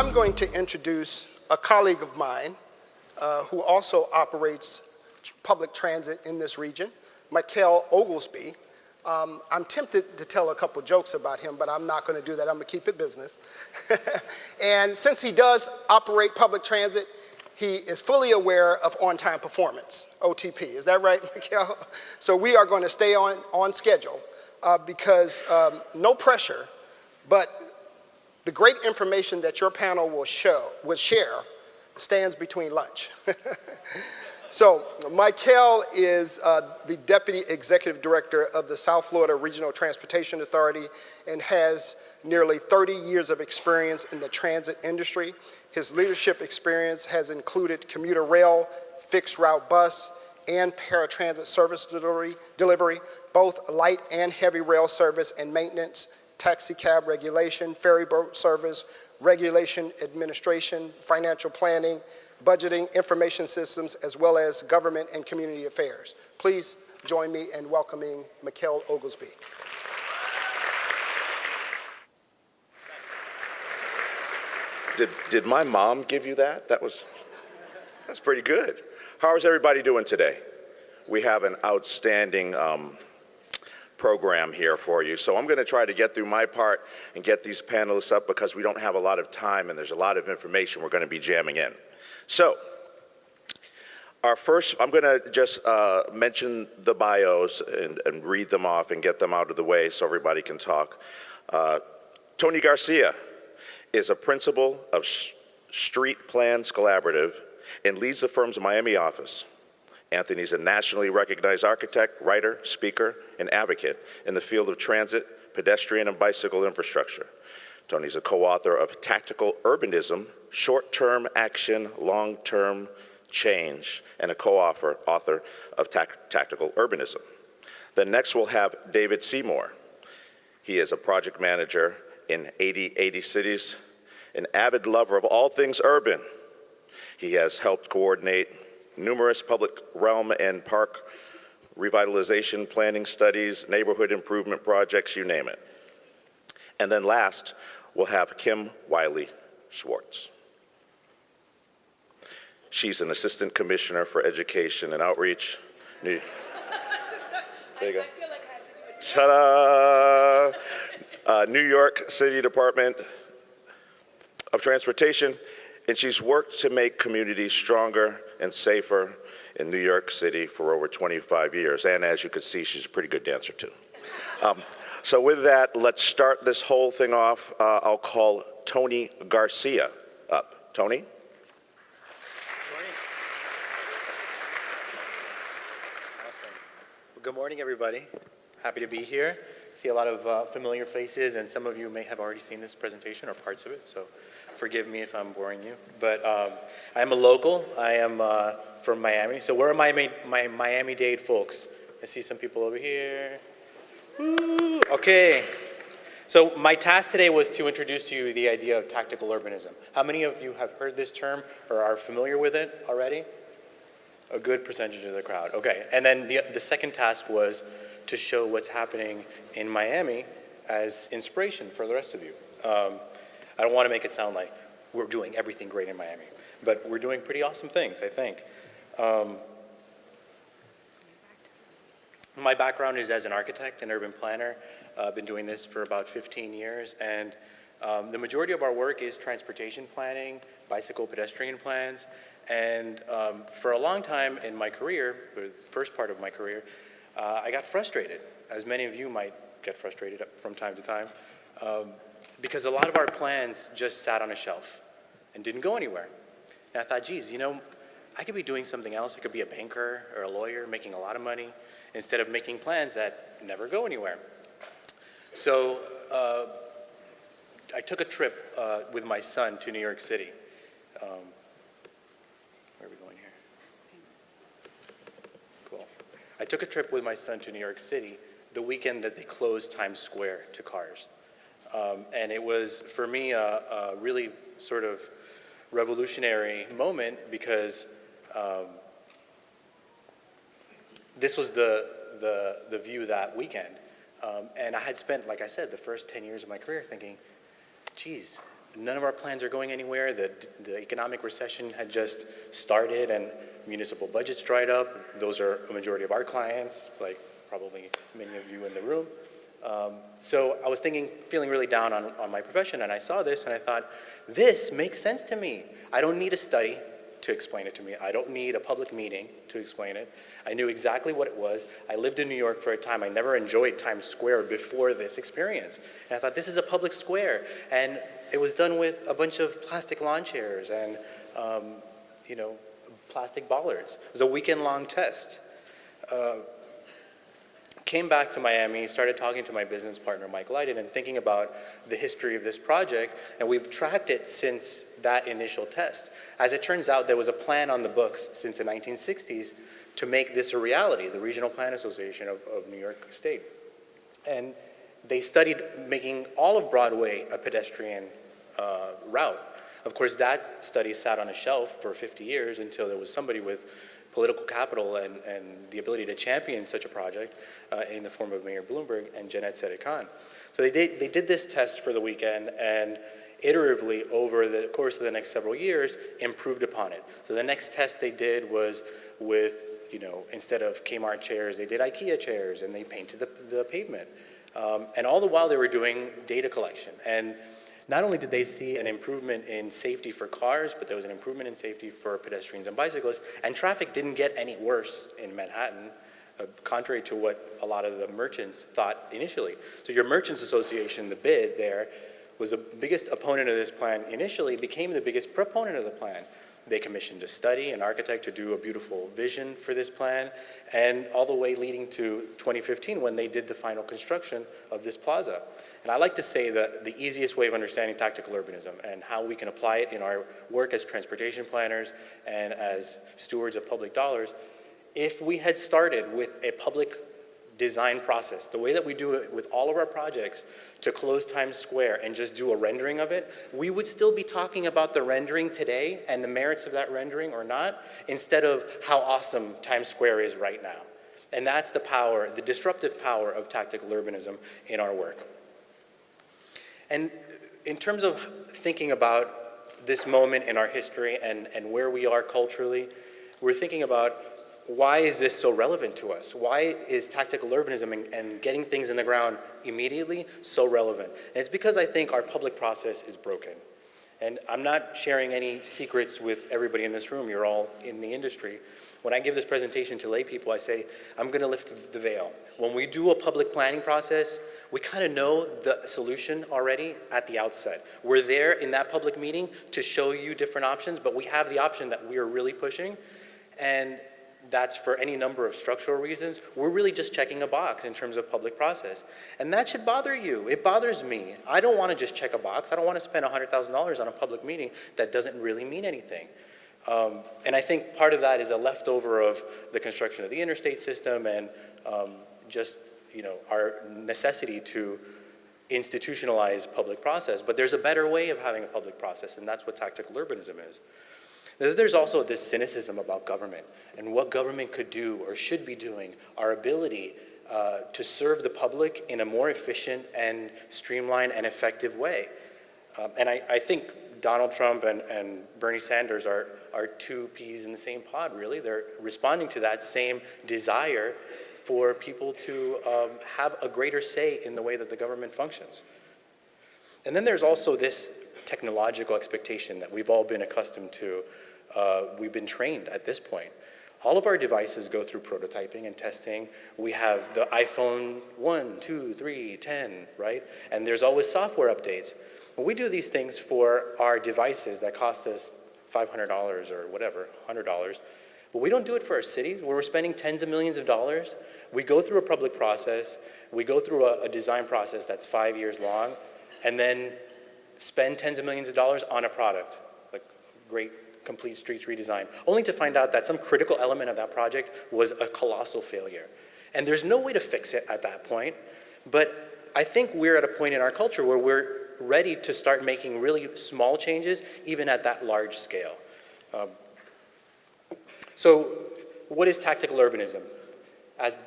I'm going to introduce a colleague of mine who also operates public transit in this region, Michael Oglesby. I'm tempted to tell a couple jokes about him, but I'm not going to do that. I'm going to keep it business. And since he does operate public transit, he is fully aware of on-time performance, OTP. Is that right, Michael? So we are going to stay on schedule because no pressure, but the great information that your panel will share stands between lunch. So Michael is the Deputy Executive Director of the South Florida Regional Transportation Authority and has nearly 30 years of experience in the transit industry. His leadership experience has included commuter rail, fixed route bus, and paratransit service delivery, both light and heavy rail service and maintenance, taxi cab regulation, ferry boat service, regulation administration, financial planning, budgeting, information systems, as well as government and community affairs. Please join me in welcoming Michael Oglesby. Did my mom give you that? That's pretty good. How is everybody doing today? We have an outstanding program here for you. So I'm going to try to get through my part and get these panelists up because we don't have a lot of time and there's a lot of information we're going to be jamming in. So our first, I'm going to just mention the bios and read them off and get them out of the way so everybody can talk. Tony Garcia is a principal of Street Plans Collaborative and leads the firm's Miami office. Anthony's a nationally recognized architect, writer, speaker, and advocate in the field of transit, pedestrian, and bicycle infrastructure. Tony's a co-author of Tactical Urbanism, Short-Term Action, Long-Term Change, and a co-author of Tactical Urbanism. Then next we'll have David Seymour. He is a project manager in 80 cities, an avid lover of all things urban. He has helped coordinate numerous public realm and park revitalization planning studies, neighborhood improvement projects, you name it. And then last, we'll have Kim Wiley-Schwartz. She's an assistant commissioner for education and outreach. There you go. Ta-da! New York City Department of Transportation, and she's worked to make communities stronger and safer in New York City for over 25 years. And as you can see, she's a pretty good dancer too. So with that, let's start this whole thing off. I'll call Tony Garcia up. Tony? Awesome. Well, good morning, everybody. Happy to be here. See a lot of familiar faces, and some of you may have already seen this presentation or parts of it, so forgive me if I'm boring you. But I am a local. I am from Miami. So where are my Miami-Dade folks? I see some people over here. Woo! Okay. So my task today was to introduce to you the idea of tactical urbanism. How many of you have heard this term or are familiar with it already? A good percentage of the crowd. Okay. And then the second task was to show what's happening in Miami as inspiration for the rest of you. I don't want to make it sound like we're doing everything great in Miami, but we're doing pretty awesome things, I think. My background is as an architect and urban planner. I've been doing this for about 15 years, and the majority of our work is transportation planning, bicycle pedestrian plans, and for a long time in my career, the first part of my career, I got frustrated, as many of you might get frustrated from time to time, because a lot of our plans just sat on a shelf and didn't go anywhere. And I thought, geez, you know, I could be doing something else. I could be a banker or a lawyer making a lot of money instead of making plans that never go anywhere. So I took a trip with my son to New York City. Where are we going here? Cool. I took a trip with my son to New York City the weekend that they closed Times Square to cars. And it was, for me, a really sort of revolutionary moment because this was the view that weekend. And I had spent, like I said, the first 10 years of my career thinking, geez, None of our plans are going anywhere. The economic recession had just started and municipal budgets dried up. Those are a majority of our clients, like probably many of you in the room. So I was feeling really down on my profession, and I saw this and I thought, this makes sense to me. I don't need a study to explain it to me. I don't need a public meeting to explain it. I knew exactly what it was. I lived in New York for a time. I never enjoyed Times Square before this experience. And I thought, this is a public square. And it was done with a bunch of plastic lawn chairs and, plastic bollards. It was a weekend-long test. Came back to Miami, started talking to my business partner, Mike Leiden, and thinking about the history of this project, and we've tracked it since that initial test. As it turns out, there was a plan on the books since the 1960s to make this a reality, the Regional Plan Association of New York State. And they studied making all of Broadway a pedestrian route. Of course, that study sat on a shelf for 50 years until there was somebody with political capital and the ability to champion such a project in the form of Mayor Bloomberg and Jeanette Sedek-Khan. So they did this test for the weekend and iteratively over the course of the next several years improved upon it. So the next test they did was with, instead of Kmart chairs, they did IKEA chairs and they painted the pavement. And all the while they were doing data collection. And not only did they see an improvement in safety for cars, but there was an improvement in safety for pedestrians and bicyclists, and traffic didn't get any worse in Manhattan, contrary to what a lot of the merchants thought initially. So your Merchants Association, the bid there, was the biggest opponent of this plan initially, became the biggest proponent of the plan. They commissioned a study, an architect to do a beautiful vision for this plan, and all the way leading to 2015 when they did the final construction of this plaza. And I like to say that the easiest way of understanding tactical urbanism and how we can apply it in our work as transportation planners and as stewards of public dollars, if we had started with a public design process, the way that we do it with all of our projects, to close Times Square and just do a rendering of it, we would still be talking about the rendering today and the merits of that rendering or not, instead of how awesome Times Square is right now. And that's the power, the disruptive power of tactical urbanism in our work. And in terms of thinking about this moment in our history and where we are culturally, we're thinking about why is this so relevant to us? Why is tactical urbanism and getting things in the ground immediately so relevant? And it's because I think our public process is broken. And I'm not sharing any secrets with everybody in this room. You're all in the industry. When I give this presentation to lay people, I say, I'm going to lift the veil. When we do a public planning process, we kind of know the solution already at the outset. We're there in that public meeting to show you different options, but we have the option that we are really pushing, and that's for any number of structural reasons. We're really just checking a box in terms of public process. And that should bother you. It bothers me. I don't want to just check a box. I don't want to spend $100,000 on a public meeting that doesn't really mean anything. And I think part of that is a leftover of the construction of the interstate system and our necessity to institutionalize public process. But there's a better way of having a public process, and that's what tactical urbanism is. There's also this cynicism about government and what government could do or should be doing, our ability to serve the public in a more efficient and streamlined and effective way. And I think Donald Trump and Bernie Sanders are two peas in the same pod, really. They're responding to that same desire for people to have a greater say in the way that the government functions. And then there's also this technological expectation that we've all been accustomed to. We've been trained at this point. All of our devices go through prototyping and testing. We have the iPhone 1, 2, 3, 10, right? And there's always software updates. When we do these things for our devices that cost us $500 or whatever, $100, but we don't do it for our cities where we're spending tens of millions of dollars. We go through a public process, we go through a design process that's 5 years long, and then spend tens of millions of dollars on a product, like great complete streets redesign, only to find out that some critical element of that project was a colossal failure. And there's no way to fix it at that point, but I think we're at a point in our culture where we're ready to start making really small changes, even at that large scale. So what is tactical urbanism? As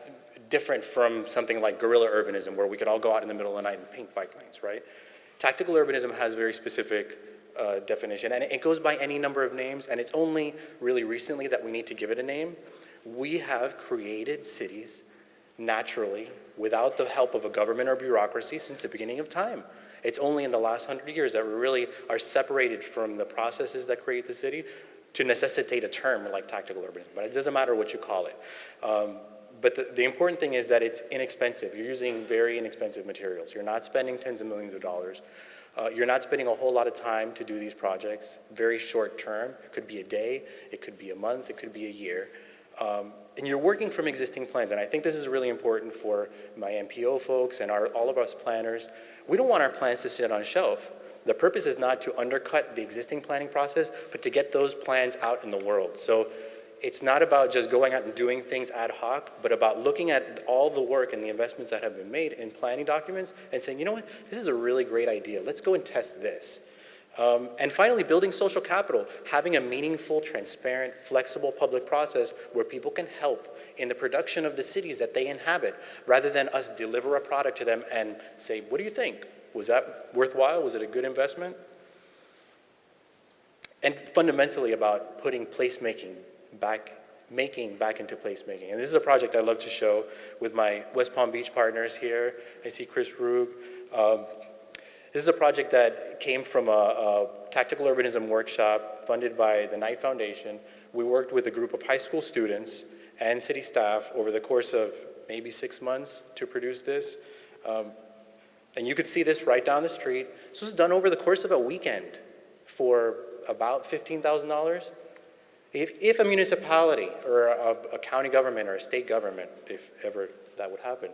different from something like guerrilla urbanism, where we could all go out in the middle of the night and paint bike lanes, right? Tactical urbanism has a very specific definition, and it goes by any number of names, and it's only really recently that we need to give it a name. We have created cities naturally without the help of a government or bureaucracy since the beginning of time. It's only in the last 100 years that we really are separated from the processes that create the city to necessitate a term like tactical urbanism, but it doesn't matter what you call it. But the important thing is that it's inexpensive. You're using very inexpensive materials. You're not spending tens of millions of dollars. You're not spending a whole lot of time to do these projects. Very short term. It could be a day, it could be a month, it could be a year. And you're working from existing plans, and I think this is really important for my MPO folks and all of us planners. We don't want our plans to sit on a shelf. The purpose is not to undercut the existing planning process, but to get those plans out in the world. So it's not about just going out and doing things ad hoc, but about looking at all the work and the investments that have been made in planning documents and saying, you know what, this is a really great idea. Let's go and test this. And finally, building social capital, having a meaningful, transparent, flexible public process where people can help in the production of the cities that they inhabit, rather than us deliver a product to them and say, what do you think? Was that worthwhile? Was it a good investment? And fundamentally about putting placemaking back into placemaking. And this is a project I love to show with my West Palm Beach partners here. I see Chris Rug. This is a project that came from a tactical urbanism workshop funded by the Knight Foundation. We worked with a group of high school students and city staff over the course of maybe 6 months to produce this. And you could see this right down the street. This was done over the course of a weekend for about $15,000. If a municipality or a county government or a state government, if ever that would happen,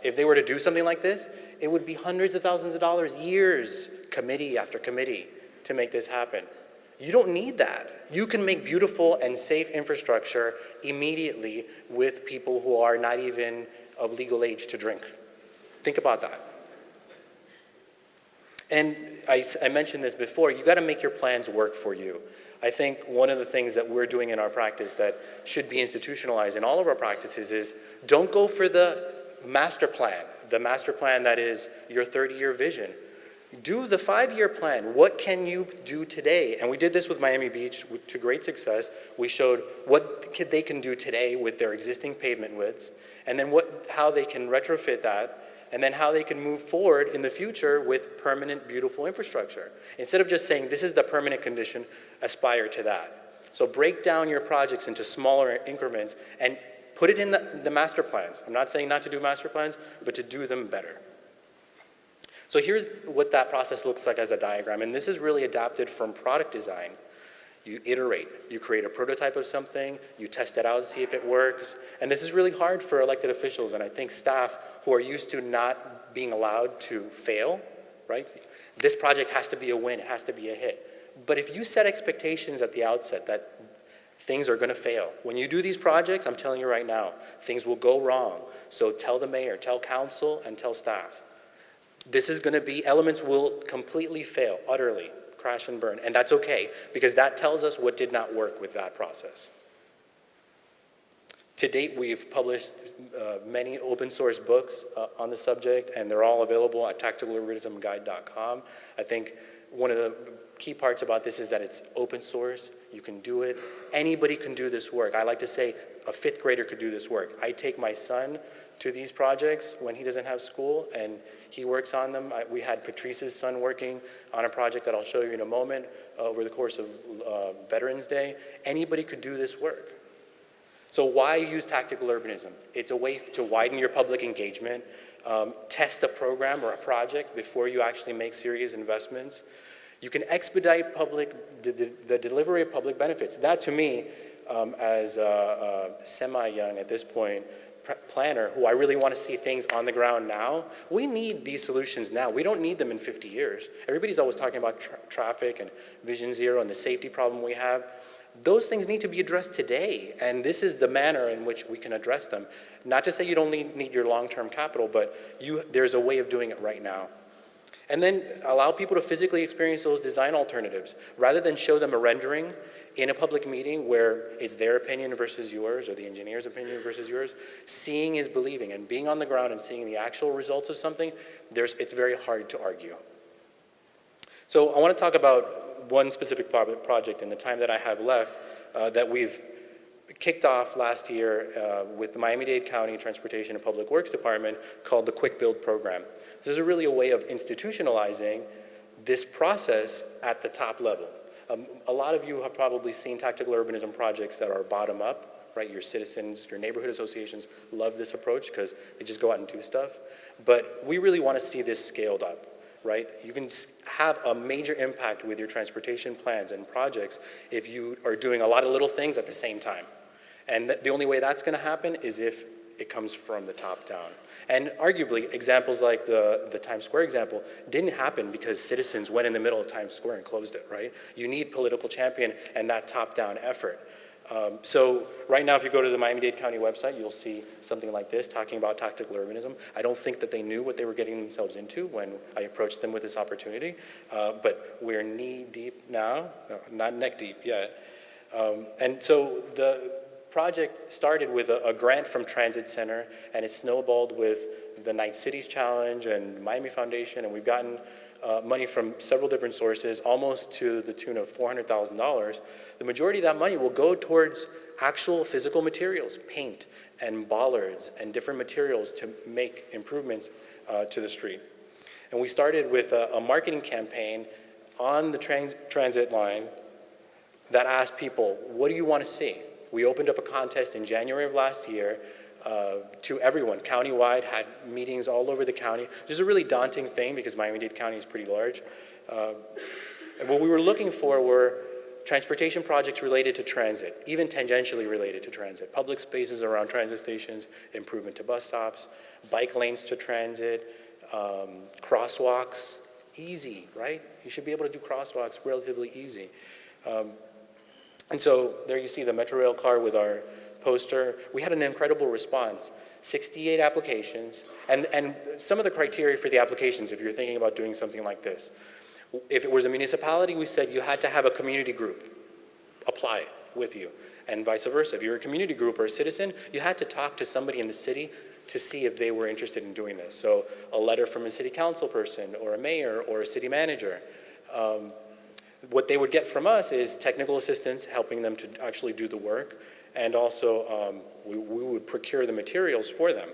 if they were to do something like this, it would be hundreds of thousands of dollars, years, committee after committee, to make this happen. You don't need that. You can make beautiful and safe infrastructure immediately with people who are not even of legal age to drink. Think about that. And I mentioned this before, you gotta make your plans work for you. I think one of the things that we're doing in our practice that should be institutionalized in all of our practices is don't go for the master plan that is your 30-year vision. Do the 5-year plan. What can you do today? And we did this with Miami Beach to great success. We showed what they can do today with their existing pavement widths, and then how they can retrofit that, and then how they can move forward in the future with permanent, beautiful infrastructure. Instead of just saying, this is the permanent condition, aspire to that. So break down your projects into smaller increments and put it in the master plans. I'm not saying not to do master plans, but to do them better. So here's what that process looks like as a diagram, and this is really adapted from product design. You iterate, you create a prototype of something, you test it out, see if it works, and this is really hard for elected officials and I think staff who are used to not being allowed to fail, right? This project has to be a win, it has to be a hit. But if you set expectations at the outset that things are gonna fail, when you do these projects, I'm telling you right now, things will go wrong. So tell the mayor, tell council, and tell staff. This is gonna be, elements will completely fail, utterly, crash and burn, and that's okay, because that tells us what did not work with that process. To date, we've published many open source books on the subject, and they're all available at tacticalurbanismguide.com. I think one of the key parts about this is that it's open source. You can do it. Anybody can do this work. I like to say a 5th grader could do this work. I take my son to these projects when he doesn't have school, and he works on them. We had Patrice's son working on a project that I'll show you in a moment over the course of Veterans Day. Anybody could do this work. So why use tactical urbanism? It's a way to widen your public engagement, test a program or a project before you actually make serious investments. You can expedite the delivery of public benefits. That to me, as a semi-young at this point, planner who I really want to see things on the ground now, we need these solutions now. We don't need them in 50 years. Everybody's always talking about traffic and Vision Zero and the safety problem we have. Those things need to be addressed today, and this is the manner in which we can address them. Not to say you don't need your long-term capital, but there's a way of doing it right now. And then allow people to physically experience those design alternatives. Rather than show them a rendering in a public meeting where it's their opinion versus yours, or the engineer's opinion versus yours, seeing is believing, and being on the ground and seeing the actual results of something, it's very hard to argue. So I want to talk about one specific project in the time that I have left that we've kicked off last year with the Miami-Dade County Transportation and Public Works Department called the Quick Build Program. This is really a way of institutionalizing this process at the top level. A lot of you have probably seen tactical urbanism projects that are bottom up, right? Your citizens, your neighborhood associations love this approach because they just go out and do stuff. But we really want to see this scaled up, right? You can have a major impact with your transportation plans and projects if you are doing a lot of little things at the same time. And the only way that's going to happen is if it comes from the top down. And arguably, examples like the Times Square example didn't happen because citizens went in the middle of Times Square and closed it, right? You need political champion and that top-down effort. So right now, if you go to the Miami-Dade County website, you'll see something like this talking about tactical urbanism. I don't think that they knew what they were getting themselves into when I approached them with this opportunity, but we're knee-deep now, no, not neck-deep yet. And so the project started with a grant from Transit Center, and it snowballed with the Night Cities Challenge and Miami Foundation, and we've gotten money from several different sources, almost to the tune of $400,000. The majority of that money will go towards actual physical materials, paint and bollards and different materials to make improvements to the street. And we started with a marketing campaign on the transit line that asked people, what do you want to see? We opened up a contest in January of last year to everyone, countywide, had meetings all over the county. This is a really daunting thing because Miami-Dade County is pretty large. And what we were looking for were transportation projects related to transit, even tangentially related to transit. Public spaces around transit stations, improvement to bus stops, bike lanes to transit, crosswalks, easy, right? You should be able to do crosswalks relatively easy. And so there you see the Metro Rail car with our poster. We had an incredible response, 68 applications, and some of the criteria for the applications, if you're thinking about doing something like this. If it was a municipality, we said you had to have a community group apply with you, and vice versa. If you're a community group or a citizen, you had to talk to somebody in the city to see if they were interested in doing this. So a letter from a city council person or a mayor or a city manager. What they would get from us is technical assistance, helping them to actually do the work, and also we would procure the materials for them.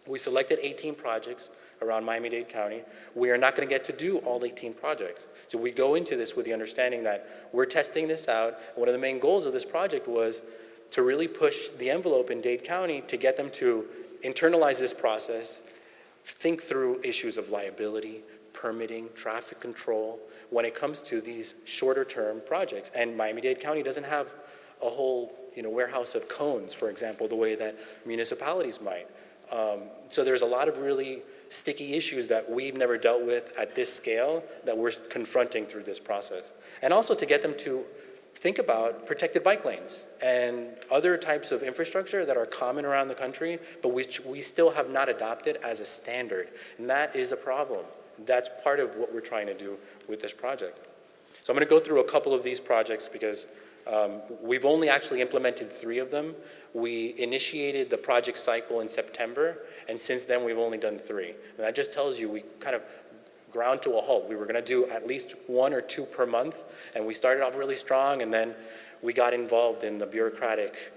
We selected 18 projects around Miami-Dade County. We are not going to get to do all 18 projects. So we go into this with the understanding that we're testing this out. One of the main goals of this project was to really push the envelope in Dade County to get them to internalize this process, think through issues of liability, permitting, traffic control, when it comes to these shorter term projects. And Miami-Dade County doesn't have a whole warehouse of cones, for example, the way that municipalities might. So there's a lot of really sticky issues that we've never dealt with at this scale that we're confronting through this process. And also to get them to think about protected bike lanes and other types of infrastructure that are common around the country, but which we still have not adopted as a standard. And that is a problem. That's part of what we're trying to do with this project. So I'm going to go through a couple of these projects because we've only actually implemented 3 of them. We initiated the project cycle in September, and since then we've only done 3. And that just tells you we kind of ground to a halt. We were going to do at least 1 or 2 per month, and we started off really strong, and then we got involved in the bureaucratic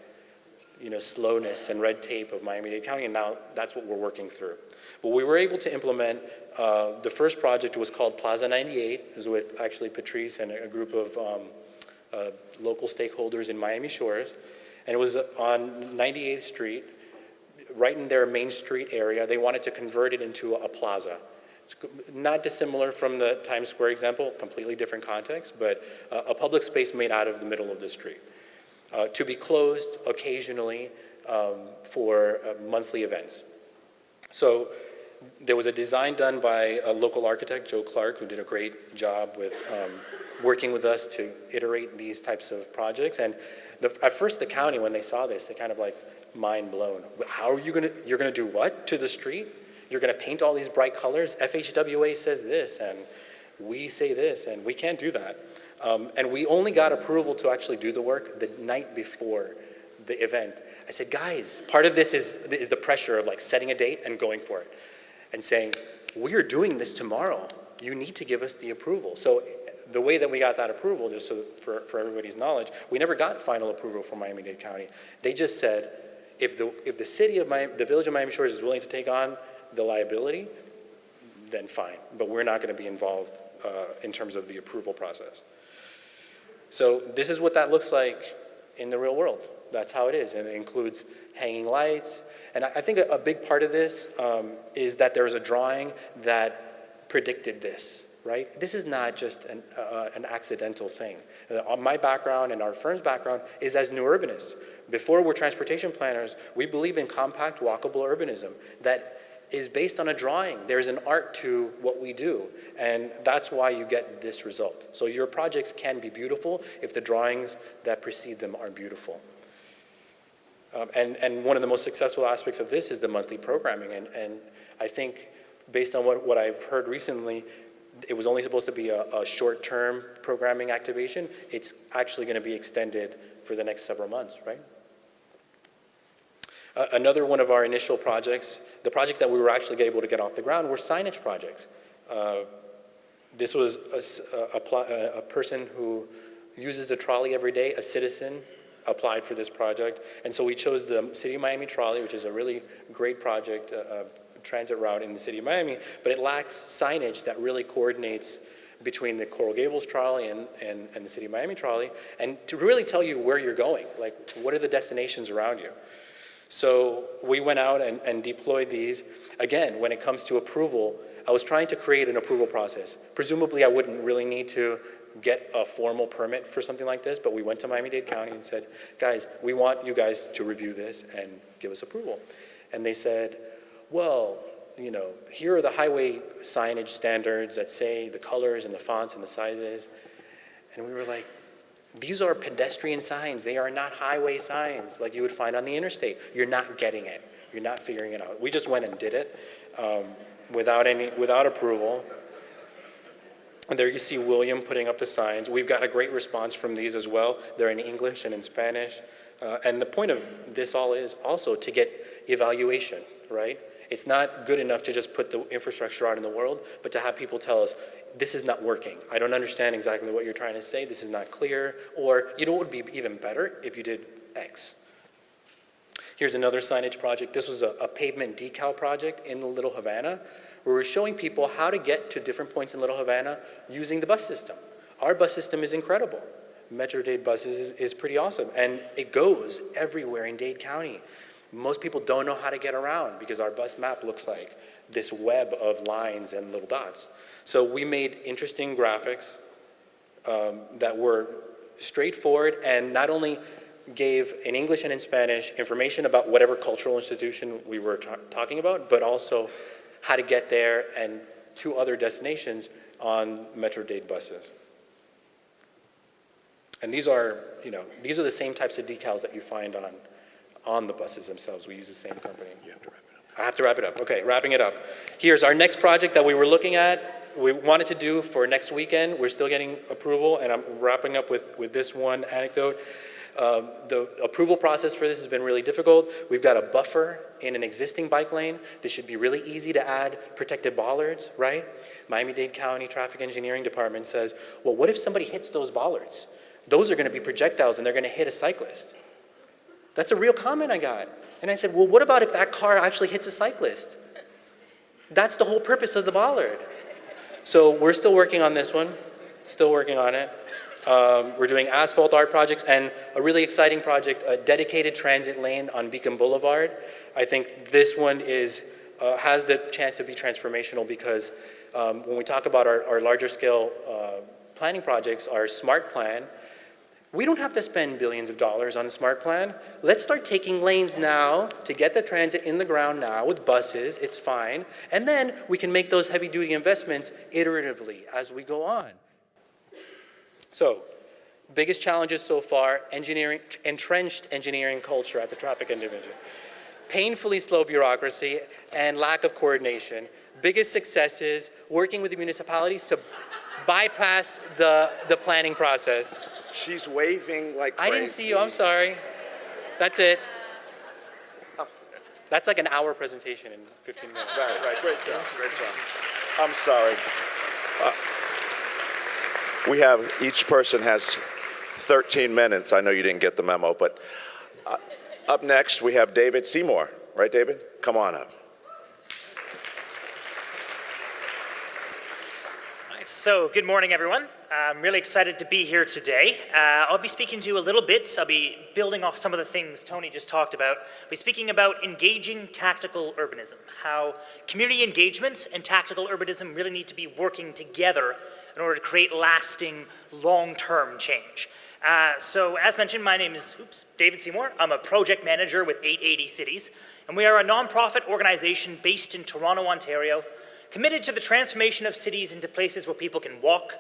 slowness and red tape of Miami-Dade County, and now that's what we're working through. But we were able to implement, the first project was called Plaza 98. It was with actually Patrice and a group of local stakeholders in Miami Shores. And it was on 98th Street, right in their Main Street area. They wanted to convert it into a plaza. It's not dissimilar from the Times Square example, completely different context, but a public space made out of the middle of the street. To be closed occasionally for monthly events. So there was a design done by a local architect, Joe Clark, who did a great job with working with us to iterate these types of projects. And at first the county, when they saw this, they kind of like mind blown. How are you you're gonna do what to the street? You're gonna paint all these bright colors? FHWA says this, and we say this, and we can't do that. And we only got approval to actually do the work the night before the event. I said, guys, part of this is the pressure of like setting a date and going for it and saying, we are doing this tomorrow. you need to give us the approval. So the way that we got that approval, just so for everybody's knowledge, we never got final approval from Miami-Dade County. They just said, if the city of Miami, the village of Miami Shores is willing to take on the liability, then fine. But we're not going to be involved in terms of the approval process. So this is what that looks like in the real world. That's how it is, and it includes hanging lights. And I think a big part of this is that there was a drawing that predicted this, right? This is not just an accidental thing. My background and our firm's background is as new urbanists. Before we're transportation planners, we believe in compact, walkable urbanism that is based on a drawing. There's an art to what we do, and that's why you get this result. So your projects can be beautiful if the drawings that precede them are beautiful. And one of the most successful aspects of this is the monthly programming, and I think based on what I've heard recently, it was only supposed to be a short-term programming activation. It's actually going to be extended for the next several months, right? Another one of our initial projects, the projects that we were actually able to get off the ground, were signage projects. This was a person who uses the trolley every day, a citizen, applied for this project. And so we chose the City of Miami Trolley, which is a really great project, transit route in the City of Miami, but it lacks signage that really coordinates between the Coral Gables Trolley and the City of Miami Trolley, and to really tell you where you're going, like what are the destinations around you. So we went out and deployed these. Again, when it comes to approval, I was trying to create an approval process. Presumably I wouldn't really need to get a formal permit for something like this, but we went to Miami-Dade County and said, guys, we want you guys to review this and give us approval. And they said, well, you know, here are the highway signage standards that say the colors and the fonts and the sizes. And we were like, these are pedestrian signs. They are not highway signs like you would find on the interstate. You're not getting it. You're not figuring it out. We just went and did it without approval. And there you see William putting up the signs. We've got a great response from these as well. They're in English and in Spanish. And the point of this all is also to get evaluation, right? It's not good enough to just put the infrastructure out in the world, but to have people tell us, this is not working. I don't understand exactly what you're trying to say. This is not clear. Or, you know what would be even better if you did X. Here's another signage project. This was a pavement decal project in the Little Havana, where we're showing people how to get to different points in Little Havana using the bus system. Our bus system is incredible. Metro-Dade buses is pretty awesome, and it goes everywhere in Dade County. Most people don't know how to get around because our bus map looks like this web of lines and little dots. So we made interesting graphics that were straightforward and not only gave in English and in Spanish information about whatever cultural institution we were talking about, but also how to get there and to other destinations on Metro-Dade buses. And these are the same types of decals that you find on the buses themselves. We use the same company. You have to wrap it up. I have to wrap it up. Okay, wrapping it up. Here's our next project that we were looking at. We wanted to do for next weekend. We're still getting approval, and I'm wrapping up with this one anecdote. The approval process for this has been really difficult. We've got a buffer in an existing bike lane. This should be really easy to add protected bollards, right? Miami-Dade County Traffic Engineering Department says, well, what if somebody hits those bollards? Those are going to be projectiles, and they're going to hit a cyclist. That's a real comment I got. And I said, well, what about if that car actually hits a cyclist? That's the whole purpose of the bollard. So we're still working on this one, still working on it. We're doing asphalt art projects and a really exciting project, a dedicated transit lane on Beacon Boulevard. I think this one has the chance to be transformational because when we talk about our larger scale planning projects, our SMART plan, we don't have to spend billions of dollars on a SMART plan. Let's start taking lanes now to get the transit in the ground now with buses, it's fine. And then we can make those heavy duty investments iteratively as we go on. So, biggest challenges so far, entrenched engineering culture at the traffic division. Painfully slow bureaucracy and lack of coordination. Biggest successes, working with the municipalities to bypass the planning process. She's waving like crazy. I didn't see you, I'm sorry. That's it. That's like an hour presentation in 15 minutes. Right, great job, great job. I'm sorry. We have, each person has 13 minutes. I know you didn't get the memo, but up next we have David Seymour. Right, David? Come on up. All right, so good morning, everyone. I'm really excited to be here today. I'll be speaking to you a little bit. I'll be building off some of the things Tony just talked about. I'll be speaking about engaging tactical urbanism, how community engagement and tactical urbanism really need to be working together in order to create lasting, long-term change. So as mentioned, my name is David Seymour. I'm a project manager with 880 Cities, and we are a nonprofit organization based in Toronto, Ontario, committed to the transformation of cities into places where people can walk,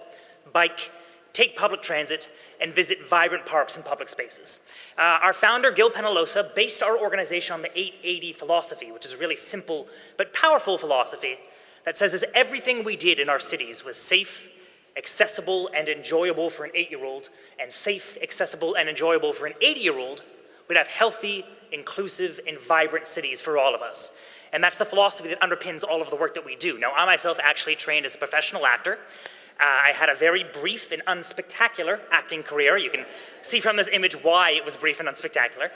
bike, take public transit, and visit vibrant parks and public spaces. Our founder, Gil Penalosa, based our organization on the 880 philosophy, which is a really simple but powerful philosophy that says that everything we did in our cities was safe, accessible, and enjoyable for an 8-year-old, and safe, accessible, and enjoyable for an 80-year-old, we'd have healthy, inclusive, and vibrant cities for all of us. And that's the philosophy that underpins all of the work that we do. Now, I myself actually trained as a professional actor. I had a very brief and unspectacular acting career. You can see from this image why it was brief and unspectacular.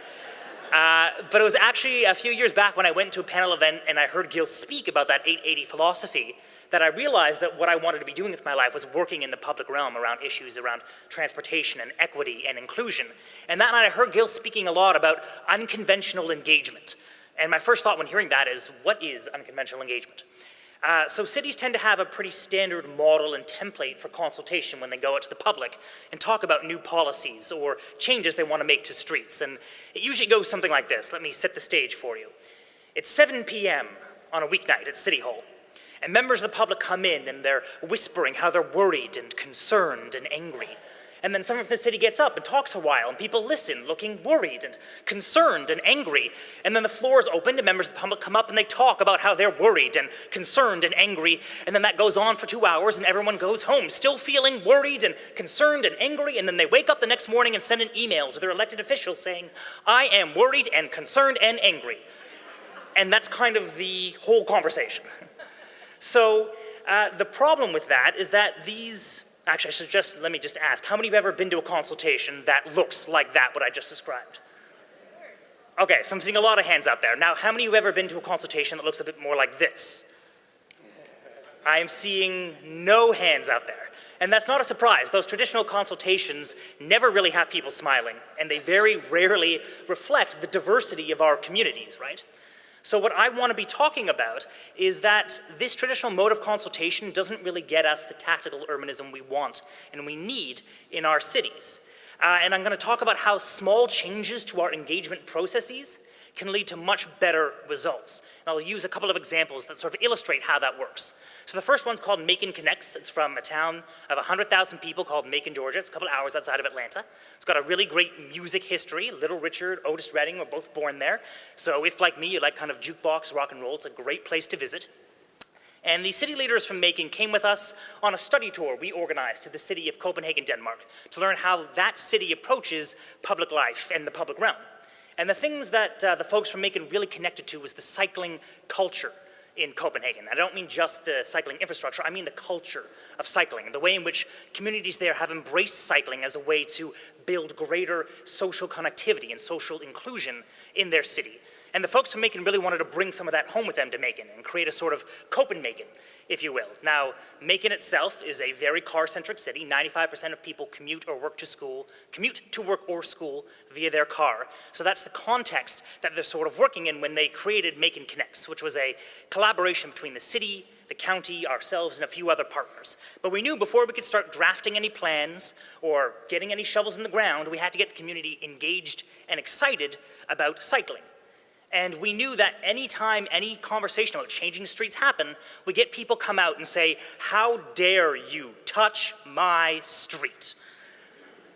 But it was actually a few years back when I went to a panel event and I heard Gil speak about that 880 philosophy that I realized that what I wanted to be doing with my life was working in the public realm around issues around transportation and equity and inclusion. And that night I heard Gil speaking a lot about unconventional engagement. And my first thought when hearing that is, what is unconventional engagement? So cities tend to have a pretty standard model and template for consultation when they go out to the public and talk about new policies or changes they want to make to streets. And it usually goes something like this. Let me set the stage for you. It's 7 p.m. on a weeknight at City Hall. And members of the public come in and they're whispering how they're worried and concerned and angry. And then someone from the city gets up and talks a while, and people listen, looking worried and concerned and angry. And then the floor is opened, and members of the public come up and they talk about how they're worried and concerned and angry. And then that goes on for 2 hours, and everyone goes home still feeling worried and concerned and angry. And then they wake up the next morning and send an email to their elected officials saying, I am worried and concerned and angry. And that's kind of the whole conversation. So the problem with that is that these, actually let me just ask, how many have ever been to a consultation that looks like that, what I just described? Okay, so I'm seeing a lot of hands out there. Now, how many have ever been to a consultation that looks a bit more like this? I am seeing no hands out there. And that's not a surprise. Those traditional consultations never really have people smiling, and they very rarely reflect the diversity of our communities, right? So what I want to be talking about is that this traditional mode of consultation doesn't really get us the tactical urbanism we want and we need in our cities. And I'm going to talk about how small changes to our engagement processes can lead to much better results. And I'll use a couple of examples that sort of illustrate how that works. So the first one's called Macon Connects. It's from a town of 100,000 people called Macon, Georgia. It's a couple hours outside of Atlanta. It's got a really great music history. Little Richard, Otis Redding were both born there. So if, like me, you like kind of jukebox rock and roll, it's a great place to visit. And the city leaders from Macon came with us on a study tour we organized to the city of Copenhagen, Denmark, to learn how that city approaches public life and the public realm. And the things that the folks from Macon really connected to was the cycling culture in Copenhagen. I don't mean just the cycling infrastructure, I mean the culture of cycling, and the way in which communities there have embraced cycling as a way to build greater social connectivity and social inclusion in their city. And the folks from Macon really wanted to bring some of that home with them to Macon and create a sort of Copenhagen, if you will. Now, Macon itself is a very car-centric city. 95% of people commute to work or school via their car. So that's the context that they're sort of working in when they created Macon Connects, which was a collaboration between the city, the county, ourselves, and a few other partners. But we knew before we could start drafting any plans or getting any shovels in the ground, we had to get the community engaged and excited about cycling. And we knew that any time any conversation about changing streets happen, we get people come out and say, how dare you touch my street?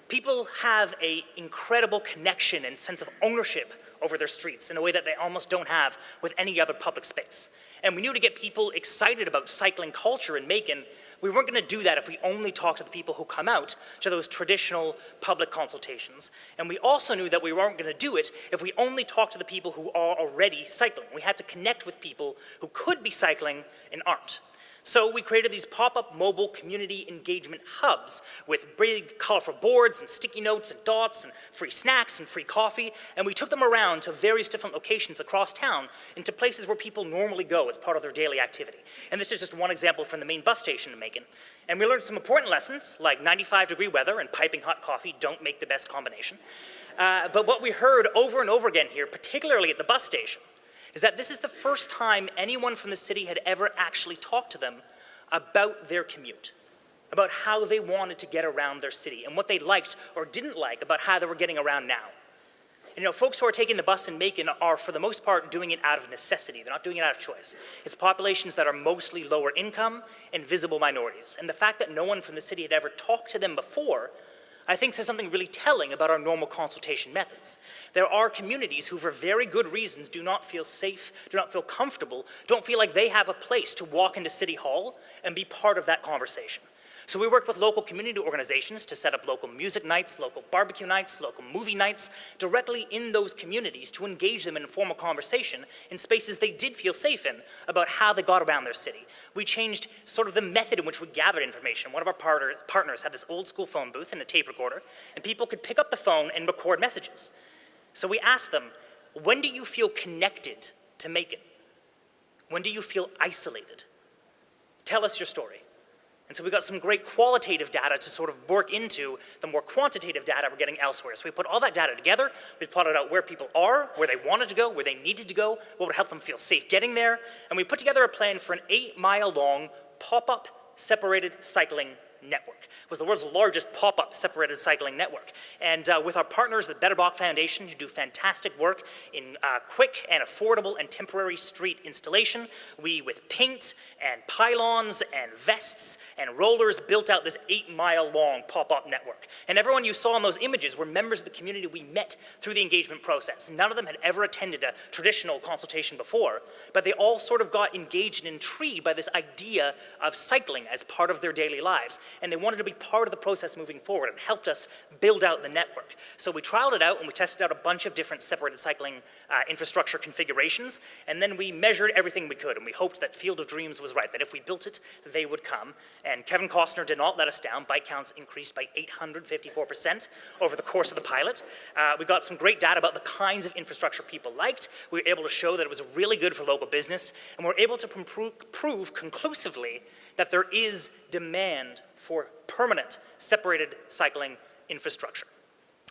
People have an incredible connection and sense of ownership over their streets in a way that they almost don't have with any other public space. And we knew to get people excited about cycling culture in Macon, we weren't going to do that if we only talked to the people who come out to those traditional public consultations. And we also knew that we weren't going to do it if we only talked to the people who are already cycling. We had to connect with people who could be cycling and aren't. So we created these pop-up mobile community engagement hubs with big colorful boards and sticky notes and dots and free snacks and free coffee, and we took them around to various different locations across town into places where people normally go as part of their daily activity. And this is just one example from the main bus station in Macon. And we learned some important lessons, like 95-degree weather and piping hot coffee don't make the best combination. But what we heard over and over again here, particularly at the bus station, is that this is the first time anyone from the city had ever actually talked to them about their commute, about how they wanted to get around their city, and what they liked or didn't like about how they were getting around now. And folks who are taking the bus in Macon are, for the most part, doing it out of necessity. They're not doing it out of choice. It's populations that are mostly lower income and visible minorities. And the fact that no one from the city had ever talked to them before, I think, says something really telling about our normal consultation methods. There are communities who, for very good reasons, do not feel safe, do not feel comfortable, don't feel like they have a place to walk into City Hall and be part of that conversation. So we worked with local community organizations to set up local music nights, local barbecue nights, local movie nights, directly in those communities to engage them in informal conversation in spaces they did feel safe in about how they got around their city. We changed sort of the method in which we gathered information. One of our partners had this old school phone booth and a tape recorder, and people could pick up the phone and record messages. So we asked them, when do you feel connected to Macon? When do you feel isolated? Tell us your story. And so we got some great qualitative data to sort of work into the more quantitative data we're getting elsewhere. So we put all that data together, we plotted out where people are, where they wanted to go, where they needed to go, what would help them feel safe getting there, and we put together a plan for an 8-mile-long pop-up separated cycling network. It was the world's largest pop-up separated cycling network. And with our partners, the Better Block Foundation, who do fantastic work in quick and affordable and temporary street installation, we, with paint and pylons and vests and rollers, built out this 8-mile-long pop-up network. And everyone you saw in those images were members of the community we met through the engagement process. None of them had ever attended a traditional consultation before, but they all sort of got engaged and intrigued by this idea of cycling as part of their daily lives. And they wanted to be part of the process moving forward and helped us build out the network. So we trialed it out and we tested out a bunch of different separated cycling infrastructure configurations, and then we measured everything we could, and we hoped that Field of Dreams was right, that if we built it, they would come. And Kevin Costner did not let us down. Bike counts increased by 854% over the course of the pilot. We got some great data about the kinds of infrastructure people liked. We were able to show that it was really good for local business, and we were able to prove conclusively that there is demand for permanent separated cycling infrastructure.